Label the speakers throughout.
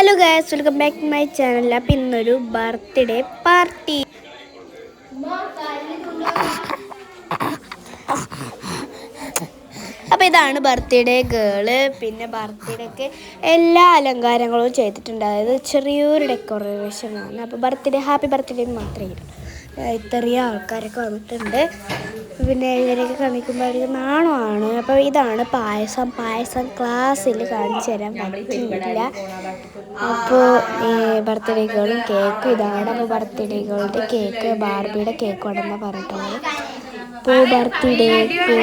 Speaker 1: Hello guys, welcome back to my channel. അപ്പം ഇന്നൊരു birthday party. അപ്പോൾ ഇതാണ് ബർത്ത്ഡേ ഗേള്. പിന്നെ ബർത്ത്ഡേക്ക് എല്ലാ അലങ്കാരങ്ങളും ചെയ്തിട്ടുണ്ട്. അതായത് ചെറിയൊരു ഡെക്കറേഷനാണ്. അപ്പോൾ ഹാപ്പി ബർത്ത്ഡേ മാത്രമേ ഇല്ല. ഇത്രയും ആൾക്കാരൊക്കെ വന്നിട്ടുണ്ട്. പിന്നെ ഇവരൊക്കെ കാണിക്കുമ്പോൾ അവർക്ക് നാണമാണ്. അപ്പോൾ ഇതാണ് പായസം ക്ലാസ്സിൽ കാണിച്ചു തരാൻ പറ്റിയില്ല. അപ്പോൾ ഈ ബർത്ത്ഡേകളും കേക്കും ഇതാണ്. അപ്പോൾ ബർത്ത്ഡേകളുടെ കേക്ക് ബാർബിയുടെ കേക്ക് ഉണ്ടെന്നാണ് പറഞ്ഞിട്ടുള്ളത്. അപ്പോൾ ബർത്ത്ഡേക്ക്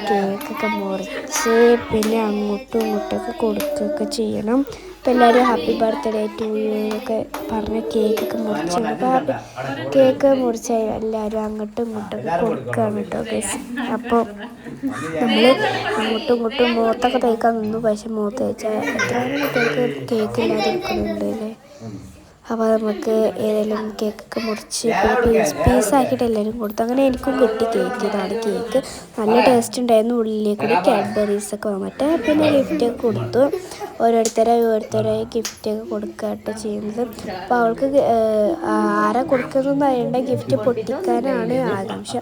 Speaker 1: കേക്കൊക്കെ മുറിച്ച് പിന്നെ അങ്ങോട്ടും ഇങ്ങോട്ടൊക്കെ കൊടുക്കുകയൊക്കെ ചെയ്യണം. അപ്പോൾ എല്ലാവരും ഹാപ്പി ബർത്ത്ഡേ ടു യു ഒക്കെ പറഞ്ഞ് കേക്കൊക്കെ മുറിച്ചാണ്. അപ്പോൾ കേക്ക് മുറിച്ച് എല്ലാവരും അങ്ങോട്ടും ഇങ്ങോട്ടൊക്കെ കൊടുക്കുകയാണ് കേട്ടോ ഗൈസ്. അപ്പോൾ നമ്മൾ അങ്ങോട്ടും ഇങ്ങോട്ടും മുഖത്തൊക്കെ തേക്കാൻ നിന്നു. പക്ഷെ മുഖത്ത് തേച്ചാൽ എത്രയും കേക്ക് ഇല്ലാതിരിക്കുന്നുണ്ട് അല്ലേ. അപ്പോൾ നമുക്ക് ഏതെങ്കിലും കേക്കൊക്കെ മുറിച്ച് പീസാക്കിയിട്ട് എല്ലാവരും കൊടുത്തു. അങ്ങനെ എനിക്കും കിട്ടി കേക്ക്. ഇതാണ് കേക്ക്. നല്ല ടേസ്റ്റ് ഉണ്ടായിരുന്നു. ഉള്ളിലേക്ക് കൂടി കാഡ്ബറീസൊക്കെ വന്നിട്ട് പിന്നെ ഗിഫ്റ്റൊക്കെ കൊടുത്തു. ഓരോരുത്തരായി ഗിഫ്റ്റൊക്കെ കൊടുക്കുകയായിട്ട് ചെയ്യുന്നത്. അപ്പോൾ അവൾക്ക് ആരാ കൊടുക്കുന്നതെന്ന് അറിയേണ്ട. ഗിഫ്റ്റ് പൊട്ടിക്കാനാണ് ആകാംക്ഷ.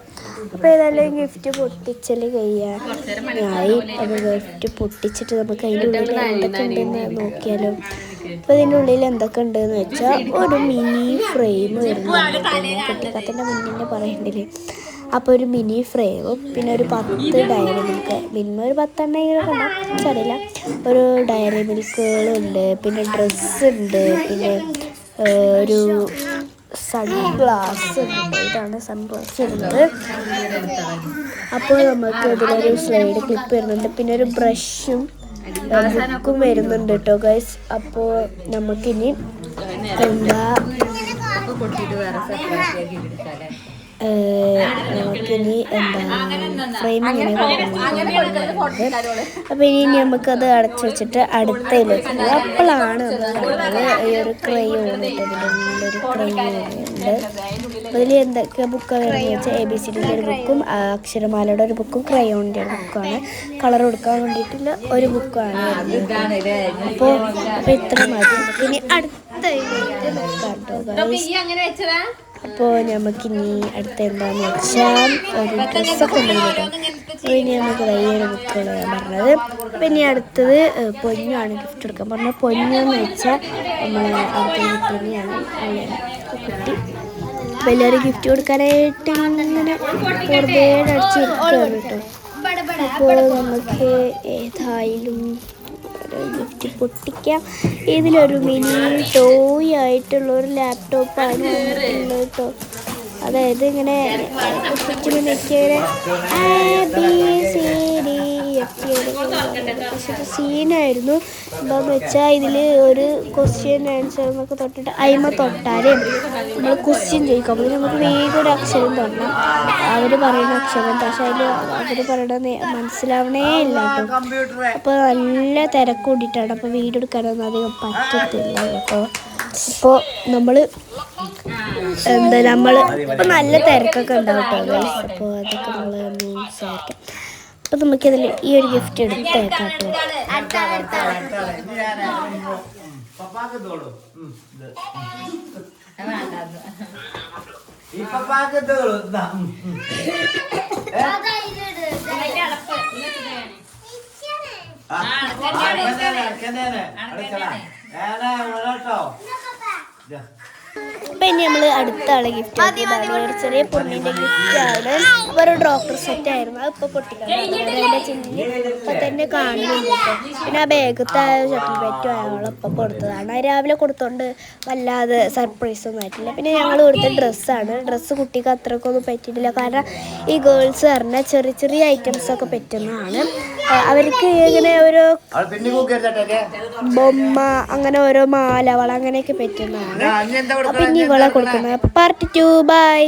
Speaker 1: അപ്പോൾ ഏതായാലും ഗിഫ്റ്റ് പൊട്ടിച്ചൽ കഴിയാനായി. അപ്പോൾ ഗിഫ്റ്റ് പൊട്ടിച്ചിട്ട് നമുക്ക് അതിൻ്റെ ഉള്ളിൽ എന്തൊക്കെ ഉണ്ടെന്ന് നോക്കിയാലോ. അപ്പോൾ ഇതിൻ്റെ ഉള്ളിൽ എന്തൊക്കെ ഉണ്ടെന്ന് വെച്ചാൽ ഒരു മിനി ഫ്രെയിം വരുന്നുണ്ട്. പൊട്ടിക്കത്തിൻ്റെ മുന്നിൽ പറയണ്ടില്ലേ. അപ്പോൾ ഒരു മിനി ഫ്രെയിമും പിന്നെ ഒരു 10 ഡയറി മിൽക്ക്, മിനിമം ഒരു 10 എണ്ണമെങ്കിലും കണ്ടാൽ അറിയില്ല. ഒരു ഡയറി മിൽക്കുകളുണ്ട്, പിന്നെ ഡ്രസ്സ് ഉണ്ട്, പിന്നെ ഒരു സൺഗ്ലാസ് ഉണ്ട്. ഇതാണ് സൺഗ്ലാസ് വരുന്നത്. അപ്പോൾ നമുക്ക് ഇതിലൊരു സ്ലൈഡ് ക്ലിപ്പ് വരുന്നുണ്ട്, പിന്നെ ഒരു ബ്രഷും ബുക്കും വരുന്നുണ്ട് കേട്ടോ ഗൈസ്. അപ്പോൾ നമുക്കിനി ഫ്രെയിം ഇങ്ങനെ അപ്പോൾ ഇനി നമുക്കത് അടച്ചു വെച്ചിട്ട് അടുത്തതിലേക്ക് അപ്പോഴാണ് നമ്മൾ കണ്ടത് ഈ ഒരു ക്രയോൺ ഇട്ടതിൻ്റെ ഉള്ളിലൊരു ക്രയോൺ ഉണ്ട്. അതിൽ എന്തൊക്കെ ബുക്കാണ് വരുന്നത് വെച്ചാൽ ABCD ഒരു ബുക്കും അക്ഷരമാലയുടെ ഒരു ബുക്കും ക്രയോണിൻ്റെ ഒരു ബുക്കാണ്. കളർ കൊടുക്കാൻ വേണ്ടിയിട്ടുള്ള ഒരു ബുക്കാണ് വരുന്നത്. അപ്പോൾ ഇത്ര മതി. ഇനി അടുത്തതിലേക്ക് നോക്കാം കേട്ടോ. അപ്പോൾ നമുക്കിനി അടുത്ത എന്താണെന്ന് വെച്ചാൽ ഒരു ഡ്രസ്സൊക്കെ ഉണ്ടെങ്കിൽ കേട്ടോ. ഇനി നമുക്ക് വലിയൊരു ബുക്കുകൾ പറഞ്ഞത്. പിന്നെ അടുത്തത് പൊന്നാണ് ഗിഫ്റ്റ് കൊടുക്കാൻ പറഞ്ഞത്. പൊന്നെന്ന് വെച്ചാൽ നമ്മൾ അടുത്ത തന്നെയാണ് കുട്ടി. അപ്പോൾ എല്ലാവരും ഗിഫ്റ്റ് കൊടുക്കാനായിട്ട് ഇങ്ങനെ വെറുതെ അടിച്ചിരിക്കുകയാണ് കേട്ടോ. അപ്പോൾ നമുക്ക് ഏതായാലും ഗിഫ്റ്റ് പൊട്ടിക്കാം. ഇതിലൊരു മിനി ടോയ് ആയിട്ടുള്ളൊരു ലാപ്ടോപ്പാണ് വന്നിട്ടുള്ളത് കേട്ടോ. അതായത് ഇങ്ങനെ സീനായിരുന്നു. എന്താണെന്ന് വെച്ചാൽ ഇതിൽ ഒരു ക്വസ്റ്റ്യൻ ആൻസർ എന്നൊക്കെ തൊട്ടിട്ട് അയിമ തൊട്ടാലേ നമ്മൾ ക്വസ്റ്റ്യൻ ചോദിക്കും. അപ്പോൾ നമുക്ക് വേഗം ഒരു അക്ഷരം തൊടണം. അവർ പറയുന്ന അക്ഷരം, പക്ഷേ അതിൽ അവർ പറയണത് മനസ്സിലാവണേ ഇല്ല കേട്ടോ. അപ്പോൾ നല്ല തിരക്ക് കൂടിയിട്ടാണ്. അപ്പോൾ വീഡിയോ എടുക്കാനൊന്നും അധികം പറ്റത്തില്ല കേട്ടോ. അപ്പോൾ നമ്മൾ ഇപ്പം നല്ല തിരക്കൊക്കെ ഉണ്ടാവും കേട്ടോ. അപ്പോൾ അതൊക്കെ നമ്മൾ മനസ്സിലാക്കാം. അപ്പോൾ നമുക്കിതിൽ ഈ ഒരു ഗിഫ്റ്റ് എടുത്തേക്കാം കേട്ടോ. അപ്പം ഇനി നമ്മൾ അടുത്ത ആളെ ഗിഫ്റ്റ് ആക്കിയതാണ്. ഒരു ചെറിയ പൊന്നിൻ്റെ ഗിഫ്റ്റാണ്. ഒരു ഡോക്ടർ സെറ്റ് ആയിരുന്നു. അത് ഇപ്പോൾ പൊട്ടിക്കണം. അതിൻ്റെ ചിഹ്നം ഇപ്പം തന്നെ കാണുന്നുണ്ട് കേട്ടോ. പിന്നെ ആ ബാഗത്തെ ഷട്ടിൽ ബാറ്റും അയാളിപ്പോൾ കൊടുത്തതാണ്. അത് രാവിലെ കൊടുത്തോണ്ട് വല്ലാതെ സർപ്രൈസൊന്നും ആയിട്ടില്ല. പിന്നെ ഞങ്ങൾ കൊടുത്ത ഡ്രസ്സാണ്. ഡ്രസ്സ് കുട്ടിക്ക് അത്രയ്ക്കൊന്നും പറ്റിയിട്ടില്ല. കാരണം ഈ ഗേൾസ് പറഞ്ഞാൽ ചെറിയ ചെറിയ ഐറ്റംസൊക്കെ പറ്റുന്നതാണ്. അവർക്ക് ഇങ്ങനെ ഓരോ ബൊമ്മ, അങ്ങനെ ഓരോ മാല, വള അങ്ങനെയൊക്കെ പറ്റുന്നതാണ്. അപ്പം ഇനി ഇവളെ കൊടുക്കുന്നത്. Part 2 by.